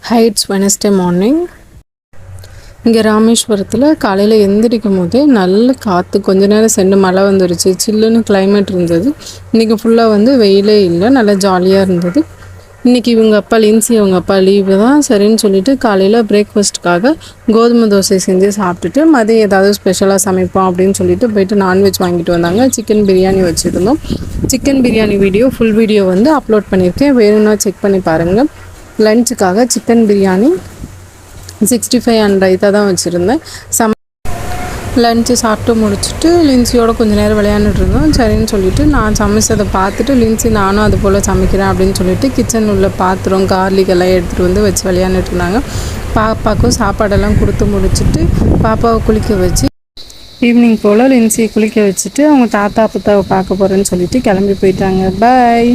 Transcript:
Hi, it's Wednesday morning. இங்கே ராமேஸ்வரத்தில் காலையில் எந்திரிக்கும் போதே நல்ல காற்று, கொஞ்ச நேரம் சென்று மழை வந்துருச்சு. சில்லுன்னு கிளைமேட் இருந்தது. இன்றைக்கி ஃபுல்லாக வெயிலே இல்லை, நல்லா ஜாலியாக இருந்தது. இன்றைக்கி இவங்க அப்பா லின்சி அவங்க அப்பா லீவு தான், சரின்னு சொல்லிவிட்டு காலையில் பிரேக்ஃபாஸ்ட்டுக்காக கோதுமை தோசை செஞ்சு சாப்பிட்டுட்டு மதியம் ஏதாவது ஸ்பெஷலாக சமைப்போம் அப்படின்னு சொல்லிட்டு போய்ட்டு நான்வெஜ் வாங்கிட்டு வந்தாங்க. சிக்கன் பிரியாணி வச்சுருந்தோம். Chicken biryani full video upload பண்ணியிருக்கேன், வேணும்னா செக் பண்ணி பாருங்கள். லஞ்சுக்காக சிக்கன் பிரியாணி 65 அண்ட் ரைத்தா தான் வச்சுருந்தேன். லஞ்சு சாப்பிட்டு முடிச்சுட்டு லின்சியோட கொஞ்சம் நேரம் விளையாண்டுட்டு இருந்தோம். சரின்னு சொல்லிவிட்டு நான் சமைச்சதை பார்த்துட்டு லின்சி நானும் அது போல் சமைக்கிறேன் அப்படின்னு சொல்லிட்டு கிச்சன் உள்ள பாத்திரம் கார்லிக் எல்லாம் எடுத்துகிட்டு வச்சு விளையாண்டுட்டு இருந்தாங்க. பாப்பாவுக்கும் சாப்பாடெல்லாம் கொடுத்து முடிச்சுட்டு பாப்பாவை குளிக்க வச்சு ஈவினிங் போல் லின்சியை குளிக்க வச்சுட்டு அவங்க தாத்தா புத்தாவை பார்க்க போகிறேன்னு சொல்லிட்டு கிளம்பி போயிட்டாங்க. பாய்.